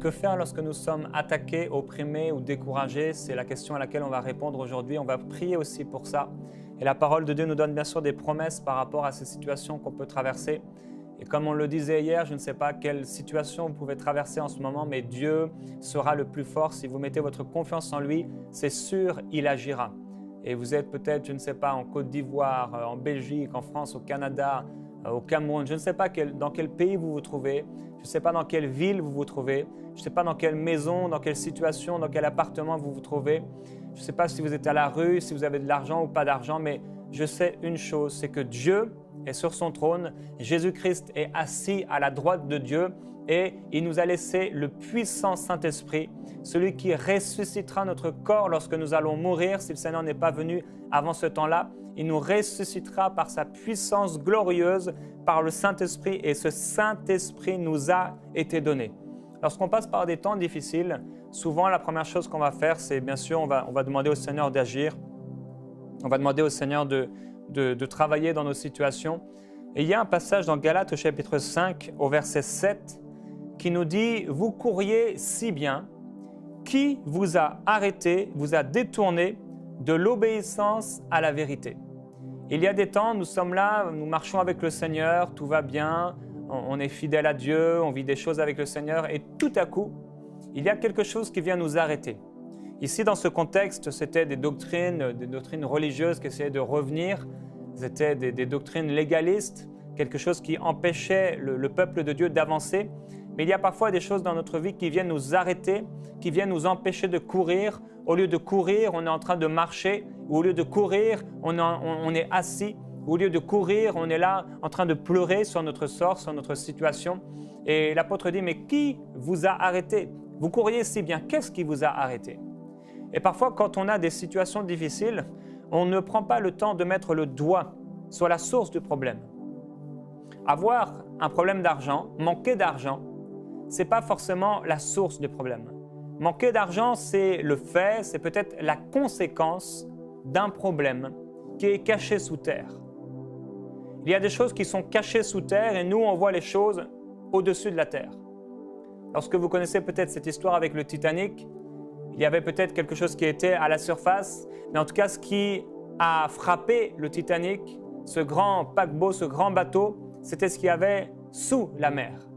Que faire lorsque nous sommes attaqués, opprimés ou découragés? C'est la question à laquelle on va répondre aujourd'hui. On va prier aussi pour ça. Et la parole de Dieu nous donne bien sûr des promesses par rapport à ces situations qu'on peut traverser. Et comme on le disait hier, je ne sais pas quelle situation vous pouvez traverser en ce moment, mais Dieu sera le plus fort. Si vous mettez votre confiance en lui, c'est sûr, il agira. Et vous êtes peut-être, je ne sais pas, en Côte d'Ivoire, en Belgique, en France, au Canada, au Cameroun. Je ne sais pas dans quel pays vous vous trouvez. Je ne sais pas dans quelle ville vous vous trouvez. Je ne sais pas dans quelle maison, dans quelle situation, dans quel appartement vous vous trouvez. Je ne sais pas si vous êtes à la rue, si vous avez de l'argent ou pas d'argent, mais je sais une chose, c'est que Dieu est sur son trône, Jésus-Christ est assis à la droite de Dieu et il nous a laissé le puissant Saint-Esprit, celui qui ressuscitera notre corps lorsque nous allons mourir, si le Seigneur n'est pas venu avant ce temps-là. Il nous ressuscitera par sa puissance glorieuse, par le Saint-Esprit, et ce Saint-Esprit nous a été donné. Lorsqu'on passe par des temps difficiles, souvent la première chose qu'on va faire, c'est bien sûr, on va demander au Seigneur d'agir, on va demander au Seigneur de travailler dans nos situations. Et il y a un passage dans Galates au chapitre 5, au verset 7, qui nous dit « Vous couriez si bien, qui vous a arrêté, vous a détourné de l'obéissance à la vérité ?» Il y a des temps, nous sommes là, nous marchons avec le Seigneur, tout va bien, on est fidèle à Dieu, on vit des choses avec le Seigneur et tout à coup, il y a quelque chose qui vient nous arrêter. Ici, dans ce contexte, c'était des doctrines religieuses qui essayaient de revenir, c'était des doctrines légalistes, quelque chose qui empêchait le peuple de Dieu d'avancer. Mais il y a parfois des choses dans notre vie qui viennent nous arrêter, qui viennent nous empêcher de courir. Au lieu de courir, on est en train de marcher. Ou au lieu de courir, on est assis. Au lieu de courir, on est là en train de pleurer sur notre sort, sur notre situation. Et l'apôtre dit, mais qui vous a arrêté? Vous couriez si bien, qu'est-ce qui vous a arrêté? Et parfois, quand on a des situations difficiles, on ne prend pas le temps de mettre le doigt sur la source du problème. Avoir un problème d'argent, manquer d'argent, ce n'est pas forcément la source du problème. Manquer d'argent, c'est le fait, c'est peut-être la conséquence d'un problème qui est caché sous terre. Il y a des choses qui sont cachées sous terre et nous, on voit les choses au-dessus de la terre. Lorsque vous connaissez peut-être cette histoire avec le Titanic, il y avait peut-être quelque chose qui était à la surface, mais en tout cas, ce qui a frappé le Titanic, ce grand paquebot, ce grand bateau, c'était ce qu'il y avait sous la mer.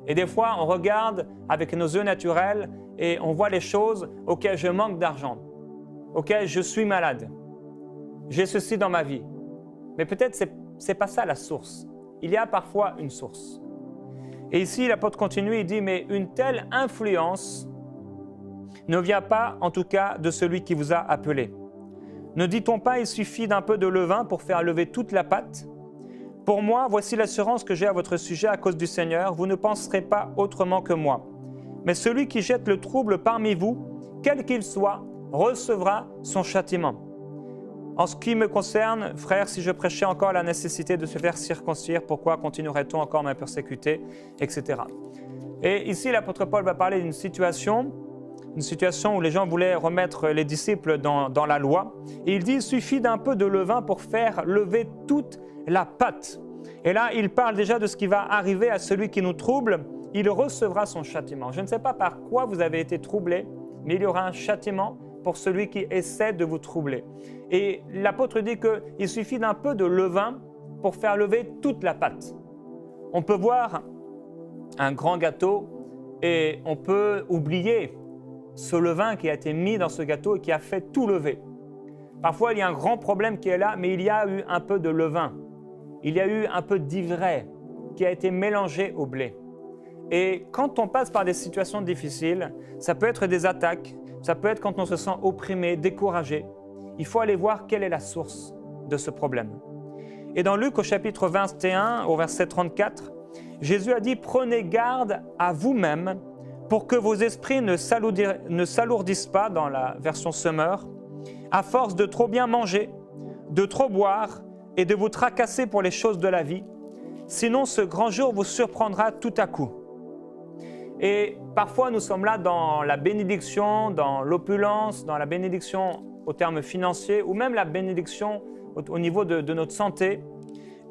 Et des fois, on regarde avec nos yeux naturels et on voit les choses auxquelles je manque d'argent, auxquelles je suis malade. J'ai ceci dans ma vie. Mais peut-être ce n'est pas ça la source. Il y a parfois une source. Et ici, l'apôtre continue, il dit, mais une telle influence ne vient pas, en tout cas, de celui qui vous a appelé. Ne dit-on pas, il suffit d'un peu de levain pour faire lever toute la pâte? Pour moi, voici l'assurance que j'ai à votre sujet à cause du Seigneur, vous ne penserez pas autrement que moi. Mais celui qui jette le trouble parmi vous, quel qu'il soit, recevra son châtiment. En ce qui me concerne, frères, si je prêchais encore la nécessité de se faire circoncire, pourquoi continuerait-on encore à me persécuter, etc. Et ici, l'apôtre Paul va parler d'une situation où les gens voulaient remettre les disciples dans la loi. Et il dit, il suffit d'un peu de levain pour faire lever toute la pâte. Et là, il parle déjà de ce qui va arriver à celui qui nous trouble. Il recevra son châtiment. Je ne sais pas par quoi vous avez été troublé, mais il y aura un châtiment pour celui qui essaie de vous troubler. Et l'apôtre dit qu'il suffit d'un peu de levain pour faire lever toute la pâte. On peut voir un grand gâteau et on peut oublier ce levain qui a été mis dans ce gâteau et qui a fait tout lever. Parfois, il y a un grand problème qui est là, mais il y a eu un peu de levain. Il y a eu un peu d'ivraie qui a été mélangé au blé. Et quand on passe par des situations difficiles, ça peut être des attaques, ça peut être quand on se sent opprimé, découragé. Il faut aller voir quelle est la source de ce problème. Et dans Luc au chapitre 21, au verset 34, Jésus a dit « Prenez garde à vous-même pour que vos esprits ne s'alourdissent pas, dans la version Semeur, à force de trop bien manger, de trop boire et de vous tracasser pour les choses de la vie. Sinon, ce grand jour vous surprendra tout à coup. » Et parfois, nous sommes là dans la bénédiction, dans l'opulence, dans la bénédiction au terme financier, ou même la bénédiction au niveau de notre santé.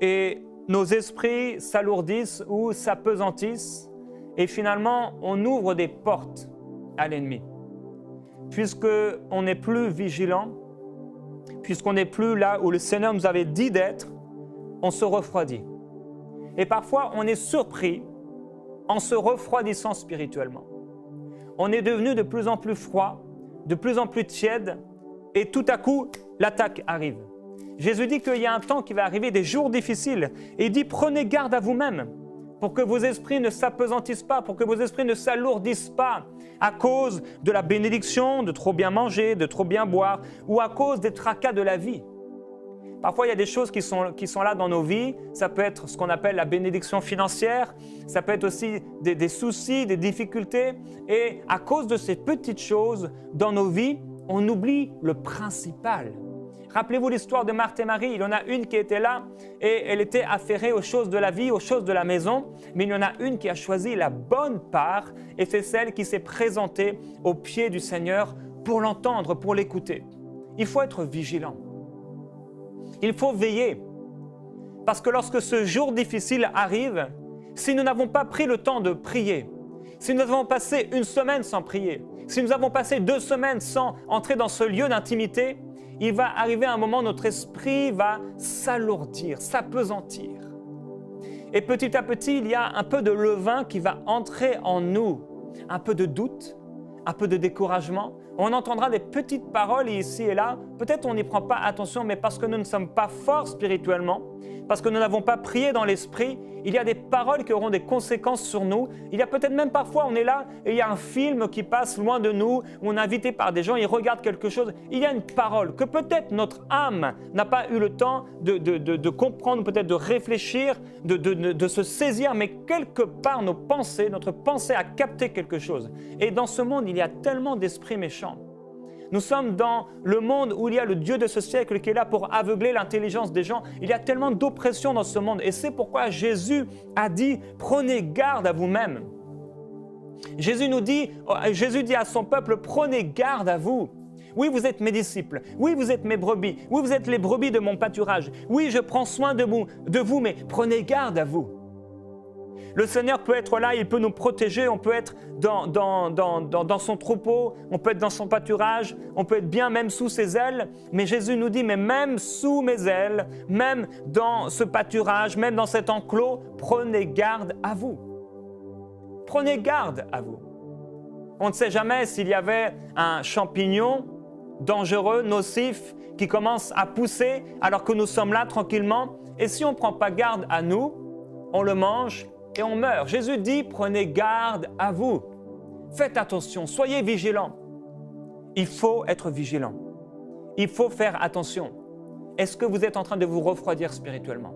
Et nos esprits s'alourdissent ou s'apesantissent. et finalement, on ouvre des portes à l'ennemi. Puisqu'on n'est plus vigilant, puisqu'on n'est plus là où le Seigneur nous avait dit d'être, on se refroidit. Et parfois, on est surpris en se refroidissant spirituellement. On est devenu de plus en plus froid, de plus en plus tiède, et tout à coup, l'attaque arrive. Jésus dit qu'il y a un temps qui va arriver, des jours difficiles, et il dit « Prenez garde à vous-même, pour que vos esprits ne s'apesantissent pas, pour que vos esprits ne s'alourdissent pas, à cause de la bénédiction, de trop bien manger, de trop bien boire, ou à cause des tracas de la vie. » Parfois, il y a des choses qui sont là dans nos vies. Ça peut être ce qu'on appelle la bénédiction financière. Ça peut être aussi des soucis, des difficultés. Et à cause de ces petites choses dans nos vies, on oublie le principal. Rappelez-vous l'histoire de Marthe et Marie. Il y en a une qui était là et elle était affairée aux choses de la vie, aux choses de la maison. Mais il y en a une qui a choisi la bonne part et c'est celle qui s'est présentée aux pieds du Seigneur pour l'entendre, pour l'écouter. Il faut être vigilant. Il faut veiller, parce que lorsque ce jour difficile arrive, si nous n'avons pas pris le temps de prier, si nous avons passé une semaine sans prier, si nous avons passé 2 semaines sans entrer dans ce lieu d'intimité, il va arriver un moment où notre esprit va s'alourdir, s'apesantir. Et petit à petit, il y a un peu de levain qui va entrer en nous, un peu de doute, un peu de découragement. On entendra des petites paroles ici et là. Peut-être on n'y prend pas attention, mais parce que nous ne sommes pas forts spirituellement, parce que nous n'avons pas prié dans l'esprit, il y a des paroles qui auront des conséquences sur nous. Il y a peut-être même parfois, on est là et il y a un film qui passe loin de nous, où on est invité par des gens, ils regardent quelque chose. Il y a une parole que peut-être notre âme n'a pas eu le temps de comprendre, peut-être de réfléchir, de se saisir, mais quelque part notre pensée a capté quelque chose. Et dans ce monde, il y a tellement d'esprits méchants. Nous sommes dans le monde où il y a le Dieu de ce siècle qui est là pour aveugler l'intelligence des gens. Il y a tellement d'oppression dans ce monde et c'est pourquoi Jésus a dit « Prenez garde à vous-même ». Jésus dit à son peuple « Prenez garde à vous ». Oui, vous êtes mes disciples. Oui, vous êtes mes brebis. Oui, vous êtes les brebis de mon pâturage. Oui, je prends soin de vous, mais prenez garde à vous. Le Seigneur peut être là, il peut nous protéger, on peut être dans son troupeau, on peut être dans son pâturage, on peut être bien même sous ses ailes. Mais Jésus nous dit, mais même sous mes ailes, même dans ce pâturage, même dans cet enclos, prenez garde à vous. Prenez garde à vous. On ne sait jamais s'il y avait un champignon dangereux, nocif, qui commence à pousser alors que nous sommes là tranquillement. Et si on ne prend pas garde à nous, on le mange et on meurt. Jésus dit, prenez garde à vous. Faites attention, soyez vigilants. Il faut être vigilant. Il faut faire attention. Est-ce que vous êtes en train de vous refroidir spirituellement?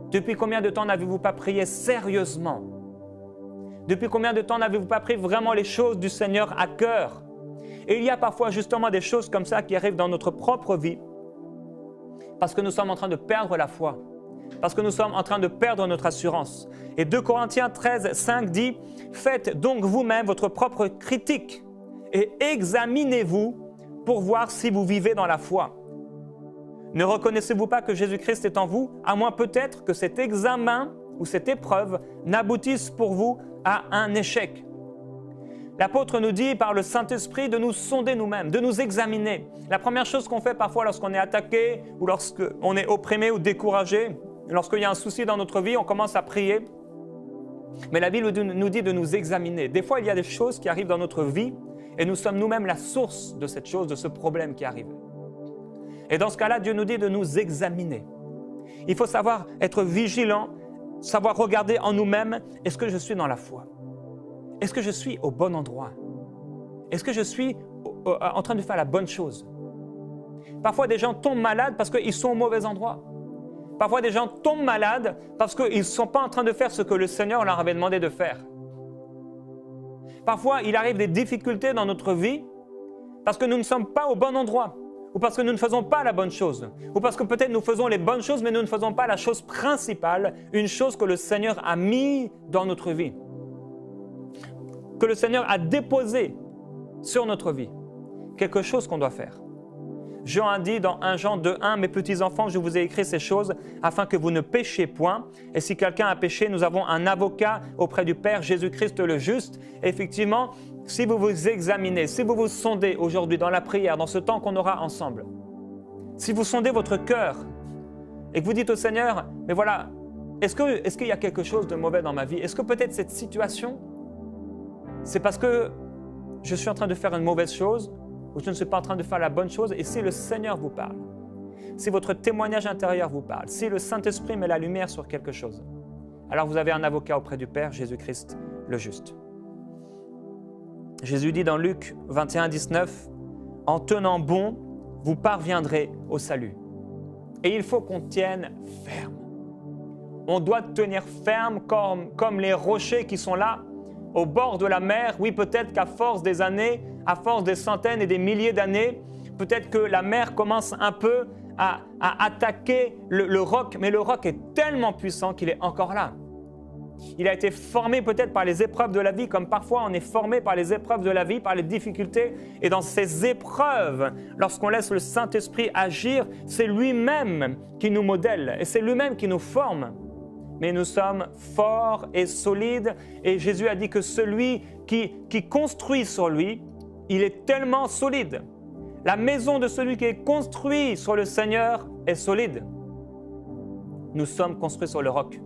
Depuis combien de temps n'avez-vous pas prié sérieusement? Depuis combien de temps n'avez-vous pas pris vraiment les choses du Seigneur à cœur? Et il y a parfois justement des choses comme ça qui arrivent dans notre propre vie parce que nous sommes en train de perdre la foi. Parce que nous sommes en train de perdre notre assurance. Et 2 Corinthiens 13, 5 dit « Faites donc vous-même votre propre critique et examinez-vous pour voir si vous vivez dans la foi. Ne reconnaissez-vous pas que Jésus-Christ est en vous, à moins peut-être que cet examen ou cette épreuve n'aboutisse pour vous à un échec. » L'apôtre nous dit par le Saint-Esprit de nous sonder nous-mêmes, de nous examiner. La première chose qu'on fait parfois lorsqu'on est attaqué ou lorsqu'on est opprimé ou découragé, lorsqu'il y a un souci dans notre vie, on commence à prier. Mais la Bible nous dit de nous examiner. Des fois, il y a des choses qui arrivent dans notre vie et nous sommes nous-mêmes la source de cette chose, de ce problème qui arrive. Et dans ce cas-là, Dieu nous dit de nous examiner. Il faut savoir être vigilant, savoir regarder en nous-mêmes, est-ce que je suis dans la foi? Est-ce que je suis au bon endroit? Est-ce que je suis en train de faire la bonne chose? Parfois, des gens tombent malades parce qu'ils sont au mauvais endroit. Parfois, des gens tombent malades parce qu'ils ne sont pas en train de faire ce que le Seigneur leur avait demandé de faire. Parfois, il arrive des difficultés dans notre vie parce que nous ne sommes pas au bon endroit ou parce que nous ne faisons pas la bonne chose ou parce que peut-être nous faisons les bonnes choses mais nous ne faisons pas la chose principale, une chose que le Seigneur a mis dans notre vie, que le Seigneur a déposé sur notre vie, quelque chose qu'on doit faire. Jean a dit dans 1 Jean 2,1 « Mes petits enfants, je vous ai écrit ces choses afin que vous ne péchiez point. Et si quelqu'un a péché, nous avons un avocat auprès du Père, Jésus-Christ le juste. » Effectivement, si vous vous examinez, si vous vous sondez aujourd'hui dans la prière, dans ce temps qu'on aura ensemble, si vous sondez votre cœur et que vous dites au Seigneur « Mais voilà, est-ce qu'il y a quelque chose de mauvais dans ma vie? Est-ce que peut-être cette situation, c'est parce que je suis en train de faire une mauvaise chose ou je ne suis pas en train de faire la bonne chose? » Et si le Seigneur vous parle, si votre témoignage intérieur vous parle, si le Saint-Esprit met la lumière sur quelque chose, alors vous avez un avocat auprès du Père, Jésus-Christ le juste. Jésus dit dans Luc 21, 19, « En tenant bon, vous parviendrez au salut. » Et il faut qu'on tienne ferme. On doit tenir ferme comme les rochers qui sont là, au bord de la mer. Oui, peut-être qu'à force des années, à force des centaines et des milliers d'années, peut-être que la mer commence un peu à attaquer le roc, mais le roc est tellement puissant qu'il est encore là. Il a été formé peut-être par les épreuves de la vie, comme parfois on est formé par les épreuves de la vie, par les difficultés. Et dans ces épreuves, lorsqu'on laisse le Saint-Esprit agir, c'est lui-même qui nous modèle et c'est lui-même qui nous forme. Mais nous sommes forts et solides. Et Jésus a dit que celui qui construit sur lui, il est tellement solide. La maison de celui qui est construit sur le Seigneur est solide. Nous sommes construits sur le roc.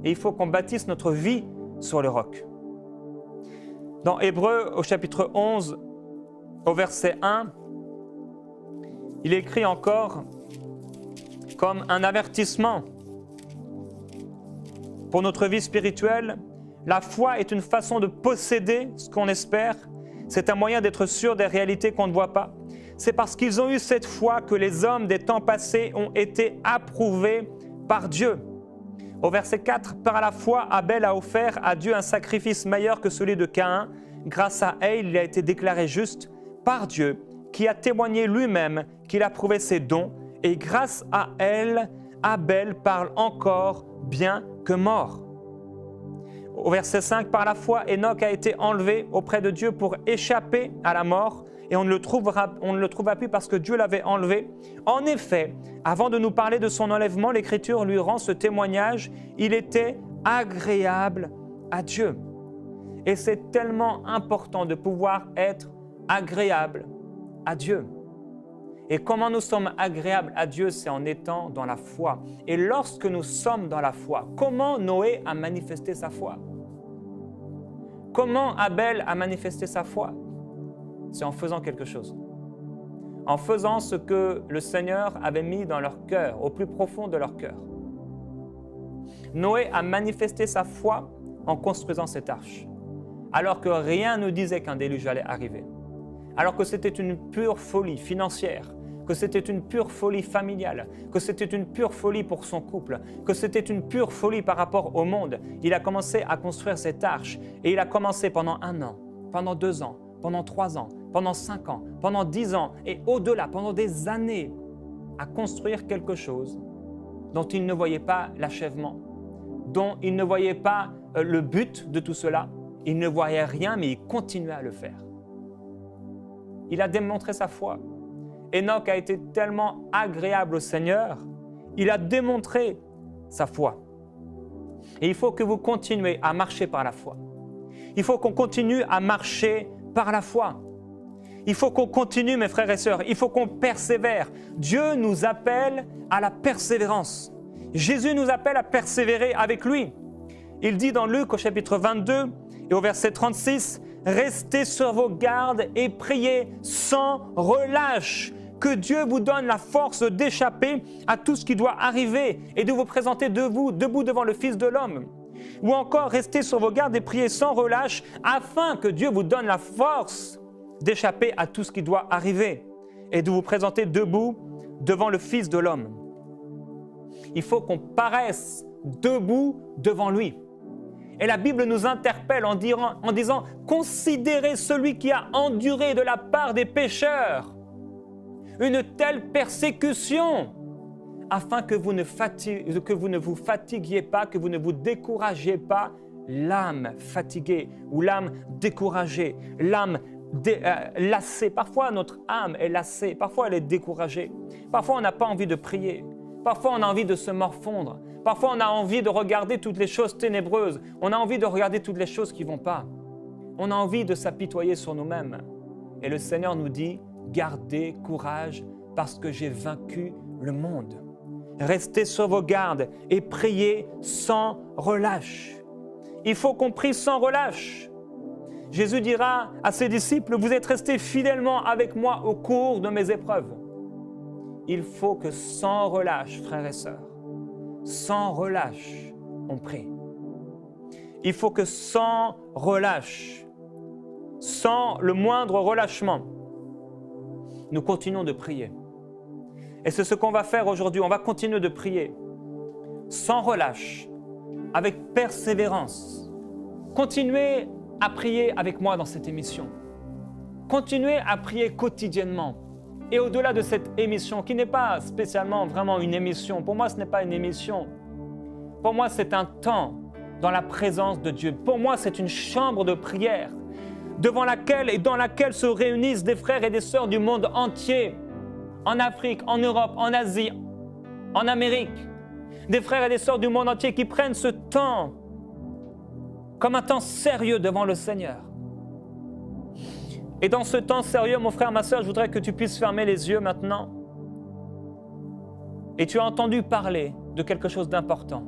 Et il faut qu'on bâtisse notre vie sur le roc. Dans Hébreux, au chapitre 11, au verset 1, il est écrit encore comme un avertissement pour notre vie spirituelle. La foi est une façon de posséder ce qu'on espère. C'est un moyen d'être sûr des réalités qu'on ne voit pas. C'est parce qu'ils ont eu cette foi que les hommes des temps passés ont été approuvés par Dieu. Au verset 4, « Par la foi, Abel a offert à Dieu un sacrifice meilleur que celui de Caïn. Grâce à elle, il a été déclaré juste par Dieu, qui a témoigné lui-même qu'il approuvait ses dons. Et grâce à elle, Abel parle encore bien que mort. » Au verset 5, « Par la foi, Enoch a été enlevé auprès de Dieu pour échapper à la mort. Et on ne le trouva plus parce que Dieu l'avait enlevé. En effet, avant de nous parler de son enlèvement, l'Écriture lui rend ce témoignage. Il était agréable à Dieu. » Et c'est tellement important de pouvoir être agréable à Dieu. Et comment nous sommes agréables à Dieu, c'est en étant dans la foi. Et lorsque nous sommes dans la foi, comment Noé a manifesté sa foi? Comment Abel a manifesté sa foi? C'est en faisant quelque chose. En faisant ce que le Seigneur avait mis dans leur cœur, au plus profond de leur cœur. Noé a manifesté sa foi en construisant cette arche, alors que rien ne disait qu'un déluge allait arriver, alors que c'était une pure folie financière, que c'était une pure folie familiale, que c'était une pure folie pour son couple, que c'était une pure folie par rapport au monde. Il a commencé à construire cette arche et il a commencé pendant 1 an, pendant 2 ans, pendant 3 ans, pendant 5 ans, pendant 10 ans et au-delà, pendant des années, à construire quelque chose dont il ne voyait pas l'achèvement, dont il ne voyait pas le but de tout cela. Il ne voyait rien, mais il continuait à le faire. Il a démontré sa foi. Enoch a été tellement agréable au Seigneur, il a démontré sa foi. Et il faut que vous continuez à marcher par la foi. Il faut qu'on continue à marcher par la foi. Il faut qu'on continue, mes frères et sœurs. Il faut qu'on persévère. Dieu nous appelle à la persévérance. Jésus nous appelle à persévérer avec lui. Il dit dans Luc au chapitre 22 et au verset 36, « Restez sur vos gardes et priez sans relâche, que Dieu vous donne la force d'échapper à tout ce qui doit arriver et de vous présenter debout devant le Fils de l'homme. » Ou encore, restez sur vos gardes et priez sans relâche, afin que Dieu vous donne la force d'échapper à tout ce qui doit arriver et de vous présenter debout devant le Fils de l'homme. Il faut qu'on paraisse debout devant lui. Et la Bible nous interpelle en disant « Considérez celui qui a enduré de la part des pécheurs une telle persécution, afin que vous ne vous fatiguiez pas, que vous ne vous découragiez pas, l'âme fatiguée ou l'âme découragée, l'âme lassés. Parfois, notre âme est lassée. Parfois, elle est découragée. Parfois, on n'a pas envie de prier. Parfois, on a envie de se morfondre. Parfois, on a envie de regarder toutes les choses ténébreuses. On a envie de regarder toutes les choses qui ne vont pas. On a envie de s'apitoyer sur nous-mêmes. Et le Seigneur nous dit, gardez courage parce que j'ai vaincu le monde. Restez sur vos gardes et priez sans relâche. Il faut qu'on prie sans relâche. Jésus dira à ses disciples, vous êtes restés fidèlement avec moi au cours de mes épreuves. Il faut que sans relâche, frères et sœurs, sans relâche, on prie. Il faut que sans relâche, sans le moindre relâchement, nous continuons de prier. Et c'est ce qu'on va faire aujourd'hui. On va continuer de prier sans relâche, avec persévérance. Continuez à prier avec moi dans cette émission. Continuez à prier quotidiennement. Et au-delà de cette émission, qui n'est pas spécialement vraiment une émission, pour moi ce n'est pas une émission. Pour moi c'est un temps dans la présence de Dieu. Pour moi c'est une chambre de prière devant laquelle et dans laquelle se réunissent des frères et des sœurs du monde entier, en Afrique, en Europe, en Asie, en Amérique. Des frères et des sœurs du monde entier qui prennent ce temps comme un temps sérieux devant le Seigneur. Et dans ce temps sérieux, mon frère, ma sœur, je voudrais que tu puisses fermer les yeux maintenant. Et tu as entendu parler de quelque chose d'important.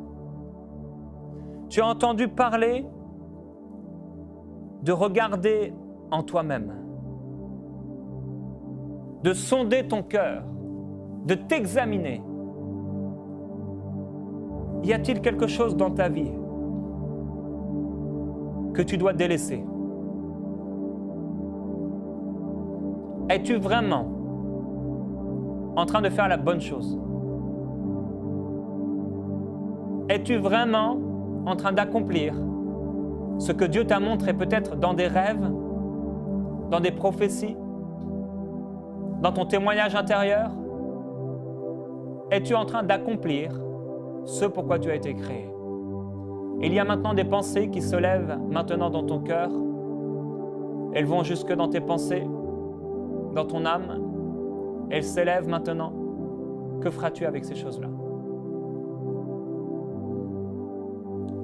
Tu as entendu parler de regarder en toi-même, de sonder ton cœur, de t'examiner. Y a-t-il quelque chose dans ta vie que tu dois délaisser? Es-tu vraiment en train de faire la bonne chose? Es-tu vraiment en train d'accomplir ce que Dieu t'a montré peut-être dans des rêves, dans des prophéties, dans ton témoignage intérieur? Es-tu en train d'accomplir ce pourquoi tu as été créé? Il y a maintenant des pensées qui se lèvent maintenant dans ton cœur. Elles vont jusque dans tes pensées, dans ton âme. Elles s'élèvent maintenant. Que feras-tu avec ces choses-là?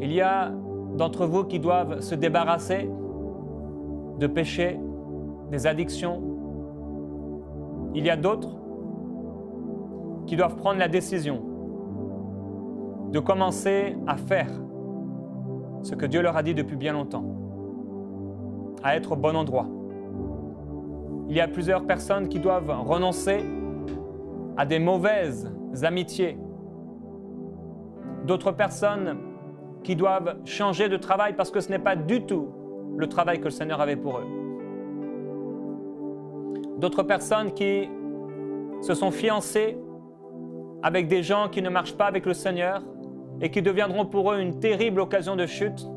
Il y a d'entre vous qui doivent se débarrasser de péchés, des addictions. Il y a d'autres qui doivent prendre la décision de commencer à faire ce que Dieu leur a dit depuis bien longtemps, à être au bon endroit. Il y a plusieurs personnes qui doivent renoncer à des mauvaises amitiés. D'autres personnes qui doivent changer de travail parce que ce n'est pas du tout le travail que le Seigneur avait pour eux. D'autres personnes qui se sont fiancées avec des gens qui ne marchent pas avec le Seigneur et qui deviendront pour eux une terrible occasion de chute.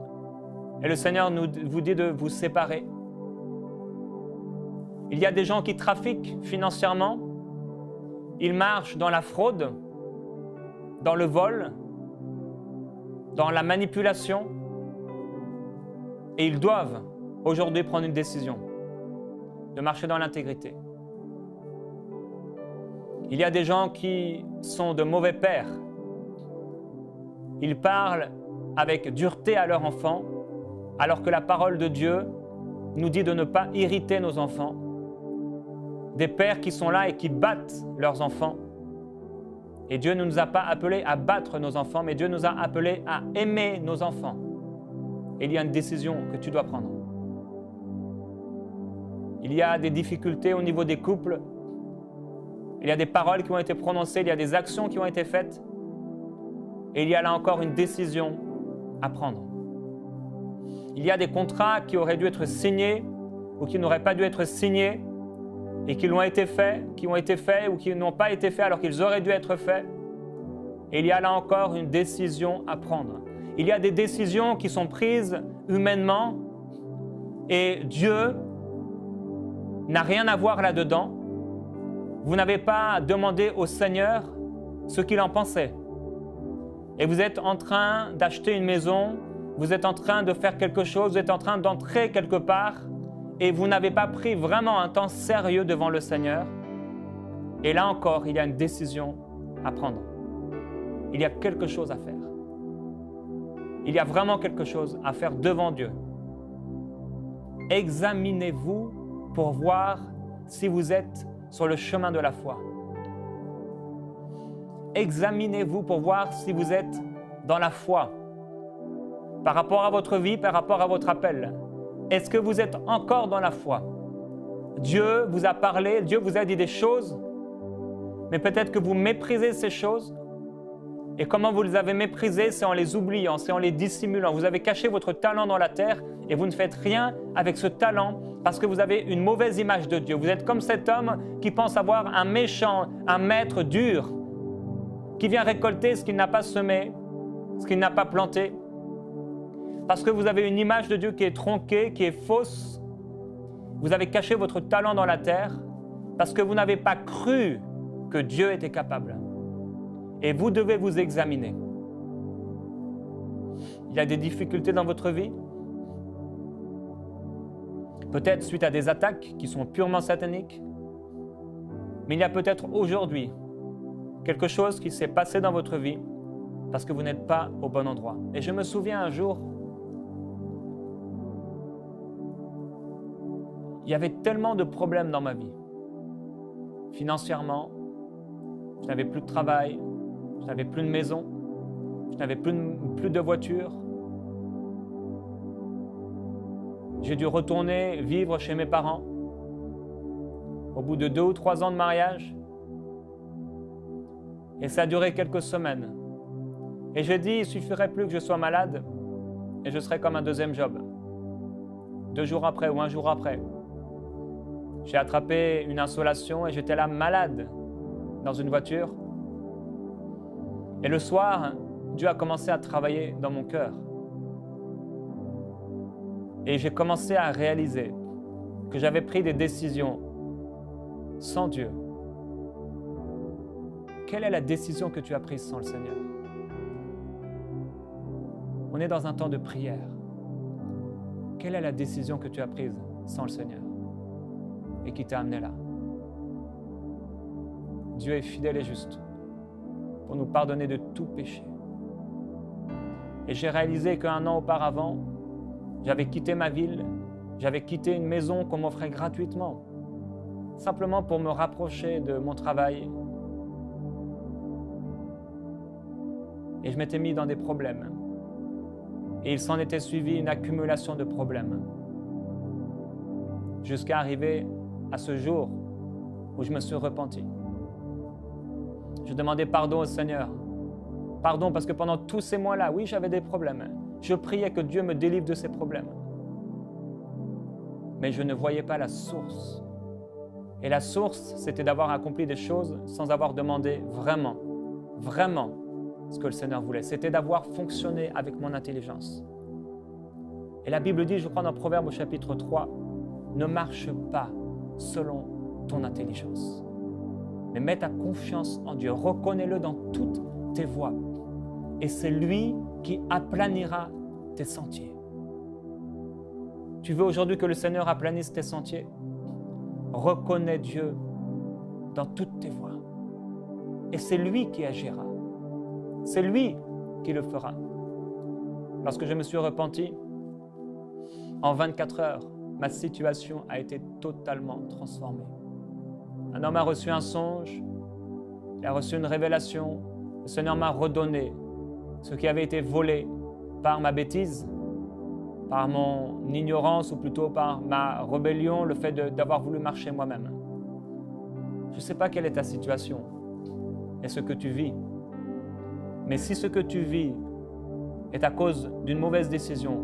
Et le Seigneur vous dit de vous séparer. Il y a des gens qui trafiquent financièrement. Ils marchent dans la fraude, dans le vol, dans la manipulation. Et ils doivent aujourd'hui prendre une décision de marcher dans l'intégrité. Il y a des gens qui sont de mauvais pères. Ils parlent avec dureté à leurs enfants, alors que la parole de Dieu nous dit de ne pas irriter nos enfants. Des pères qui sont là et qui battent leurs enfants. Et Dieu ne nous a pas appelés à battre nos enfants, mais Dieu nous a appelés à aimer nos enfants. Et il y a une décision que tu dois prendre. Il y a des difficultés au niveau des couples. Il y a des paroles qui ont été prononcées, il y a des actions qui ont été faites. Et il y a là encore une décision à prendre. Il y a des contrats qui auraient dû être signés ou qui n'auraient pas dû être signés et qui l'ont été faits, qui ont été faits ou qui n'ont pas été faits alors qu'ils auraient dû être faits. Et il y a là encore une décision à prendre. Il y a des décisions qui sont prises humainement et Dieu n'a rien à voir là-dedans. Vous n'avez pas demandé au Seigneur ce qu'il en pensait. Et vous êtes en train d'acheter une maison, vous êtes en train de faire quelque chose, vous êtes en train d'entrer quelque part et vous n'avez pas pris vraiment un temps sérieux devant le Seigneur. Et là encore, il y a une décision à prendre. Il y a quelque chose à faire. Il y a vraiment quelque chose à faire devant Dieu. Examinez-vous pour voir si vous êtes sur le chemin de la foi. Examinez-vous pour voir si vous êtes dans la foi. Par rapport à votre vie, par rapport à votre appel. Est-ce que vous êtes encore dans la foi? Dieu vous a parlé, Dieu vous a dit des choses, mais peut-être que vous méprisez ces choses. Et comment vous les avez méprisées? C'est en les oubliant, c'est en les dissimulant. Vous avez caché votre talent dans la terre et vous ne faites rien avec ce talent parce que vous avez une mauvaise image de Dieu. Vous êtes comme cet homme qui pense avoir un méchant, un maître dur, qui vient récolter ce qu'il n'a pas semé, ce qu'il n'a pas planté. Parce que vous avez une image de Dieu qui est tronquée, qui est fausse. Vous avez caché votre talent dans la terre parce que vous n'avez pas cru que Dieu était capable. Et vous devez vous examiner. Il y a des difficultés dans votre vie? Peut-être suite à des attaques qui sont purement sataniques. Mais il y a peut-être aujourd'hui quelque chose qui s'est passé dans votre vie parce que vous n'êtes pas au bon endroit. Et je me souviens un jour, il y avait tellement de problèmes dans ma vie. Financièrement, je n'avais plus de travail, je n'avais plus de maison, je n'avais plus de voiture. J'ai dû retourner vivre chez mes parents au bout de 2 ou 3 ans de mariage. Et ça a duré quelques semaines. Et j'ai dit, il suffirait plus que je sois malade et je serais comme un deuxième job. 2 jours après ou 1 jour après, j'ai attrapé une insolation et j'étais là malade dans une voiture. Et le soir, Dieu a commencé à travailler dans mon cœur. Et j'ai commencé à réaliser que j'avais pris des décisions sans Dieu. Quelle est la décision que tu as prise sans le Seigneur? On est dans un temps de prière. Quelle est la décision que tu as prise sans le Seigneur et qui t'a amené là? Dieu est fidèle et juste pour nous pardonner de tout péché. Et j'ai réalisé qu'1 an auparavant, j'avais quitté ma ville, j'avais quitté une maison qu'on m'offrait gratuitement, simplement pour me rapprocher de mon travail. Et je m'étais mis dans des problèmes. Et il s'en était suivi une accumulation de problèmes. Jusqu'à arriver à ce jour où je me suis repenti. Je demandais pardon au Seigneur. Pardon parce que pendant tous ces mois-là, oui, j'avais des problèmes. Je priais que Dieu me délivre de ces problèmes. Mais je ne voyais pas la source. Et la source, c'était d'avoir accompli des choses sans avoir demandé vraiment, vraiment ce que le Seigneur voulait. C'était d'avoir fonctionné avec mon intelligence. Et la Bible dit, je crois dans Proverbes au chapitre 3, ne marche pas selon ton intelligence, mais mets ta confiance en Dieu. Reconnais-le dans toutes tes voies. Et c'est lui qui aplanira tes sentiers. Tu veux aujourd'hui que le Seigneur aplanisse tes sentiers? Reconnais Dieu dans toutes tes voies. Et c'est lui qui agira. C'est lui qui le fera. Lorsque je me suis repenti, en 24 heures, ma situation a été totalement transformée. Un homme a reçu un songe, il a reçu une révélation. Le Seigneur m'a redonné ce qui avait été volé par ma bêtise, par mon ignorance ou plutôt par ma rébellion, le fait d'avoir voulu marcher moi-même. Je ne sais pas quelle est ta situation et ce que tu vis, mais si ce que tu vis est à cause d'une mauvaise décision,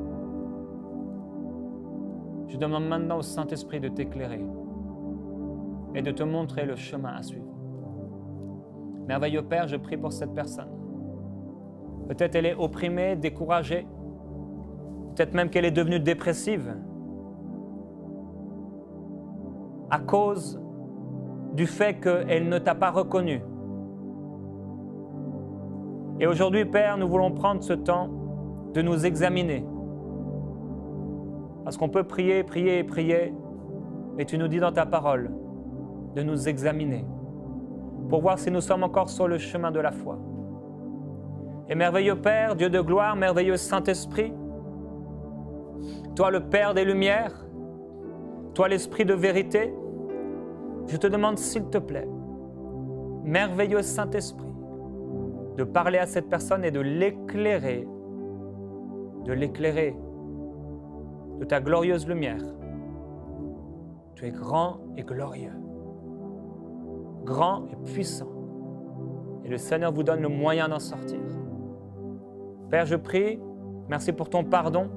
je demande maintenant au Saint-Esprit de t'éclairer et de te montrer le chemin à suivre. Merveilleux Père, je prie pour cette personne. Peut-être elle est opprimée, découragée. Peut-être même qu'elle est devenue dépressive à cause du fait qu'elle ne t'a pas reconnu. Et aujourd'hui, Père, nous voulons prendre ce temps de nous examiner. Parce qu'on peut prier, prier et prier Mais tu nous dis dans ta parole de nous examiner pour voir si nous sommes encore sur le chemin de la foi. Et merveilleux Père, Dieu de gloire, merveilleux Saint-Esprit, toi le Père des Lumières, toi l'Esprit de vérité, je te demande s'il te plaît, merveilleux Saint-Esprit, de parler à cette personne et de l'éclairer de ta glorieuse lumière. Tu es grand et glorieux, grand et puissant, et le Seigneur vous donne le moyen d'en sortir. Père, je prie, merci pour ton pardon,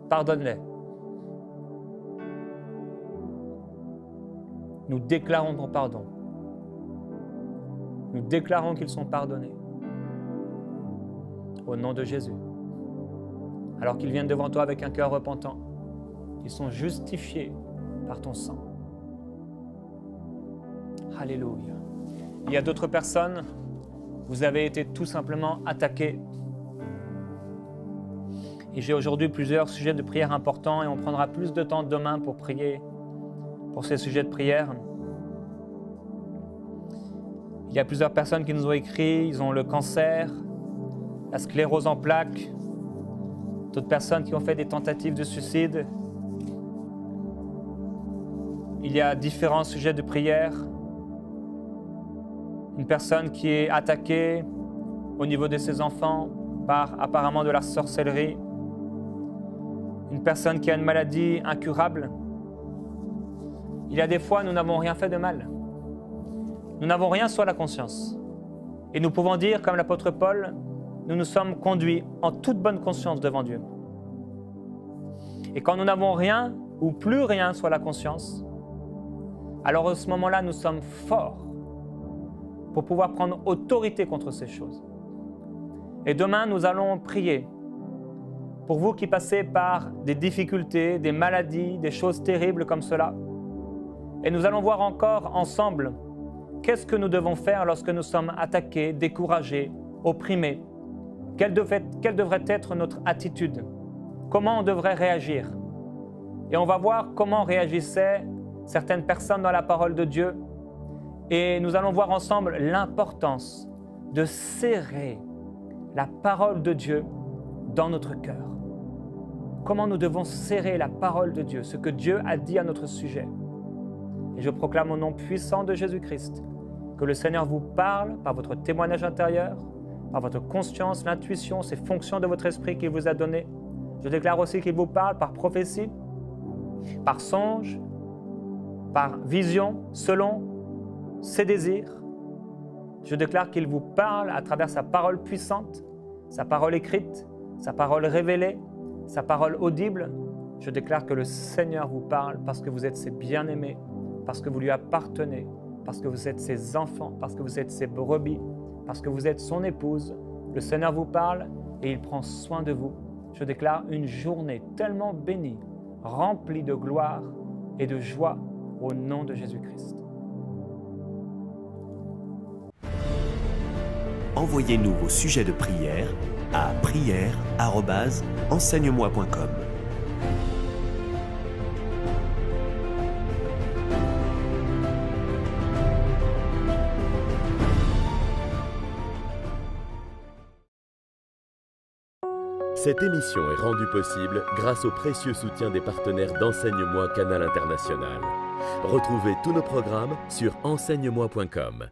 pardonne-les. Nous déclarons ton pardon. Nous déclarons qu'ils sont pardonnés. Au nom de Jésus. Alors qu'ils viennent devant toi avec un cœur repentant, ils sont justifiés par ton sang. Alléluia. Il y a d'autres personnes, vous avez été tout simplement attaqués. Et j'ai aujourd'hui plusieurs sujets de prière importants et on prendra plus de temps demain pour prier pour ces sujets de prière. Il y a plusieurs personnes qui nous ont écrit, ils ont le cancer, la sclérose en plaques, d'autres personnes qui ont fait des tentatives de suicide. Il y a différents sujets de prière. Une personne qui est attaquée au niveau de ses enfants par apparemment de la sorcellerie. Une personne qui a une maladie incurable. Il y a des fois, nous n'avons rien fait de mal. Nous n'avons rien sur la conscience. Et nous pouvons dire, comme l'apôtre Paul, nous nous sommes conduits en toute bonne conscience devant Dieu. Et quand nous n'avons rien ou plus rien sur la conscience, alors à ce moment-là, nous sommes forts pour pouvoir prendre autorité contre ces choses. Et demain, nous allons prier pour vous qui passez par des difficultés, des maladies, des choses terribles comme cela. Et nous allons voir encore ensemble qu'est-ce que nous devons faire lorsque nous sommes attaqués, découragés, opprimés. Quelle devrait être notre attitude? Comment on devrait réagir? Et on va voir comment réagissaient certaines personnes dans la parole de Dieu. Et nous allons voir ensemble l'importance de serrer la parole de Dieu dans notre cœur. Comment nous devons serrer la parole de Dieu, ce que Dieu a dit à notre sujet. Et je proclame au nom puissant de Jésus-Christ que le Seigneur vous parle par votre témoignage intérieur, par votre conscience, l'intuition, ces fonctions de votre esprit qu'il vous a données. Je déclare aussi qu'il vous parle par prophétie, par songe, par vision, selon ses désirs. Je déclare qu'il vous parle à travers sa parole puissante, sa parole écrite, sa parole révélée, sa parole audible. Je déclare que le Seigneur vous parle parce que vous êtes ses bien-aimés, parce que vous lui appartenez, parce que vous êtes ses enfants, parce que vous êtes ses brebis, parce que vous êtes son épouse. Le Seigneur vous parle et il prend soin de vous. Je déclare une journée tellement bénie, remplie de gloire et de joie au nom de Jésus-Christ. Envoyez-nous vos sujets de prière à prière@enseigne-moi.com. Cette émission est rendue possible grâce au précieux soutien des partenaires d'Enseigne-moi Canal International. Retrouvez tous nos programmes sur enseigne-moi.com.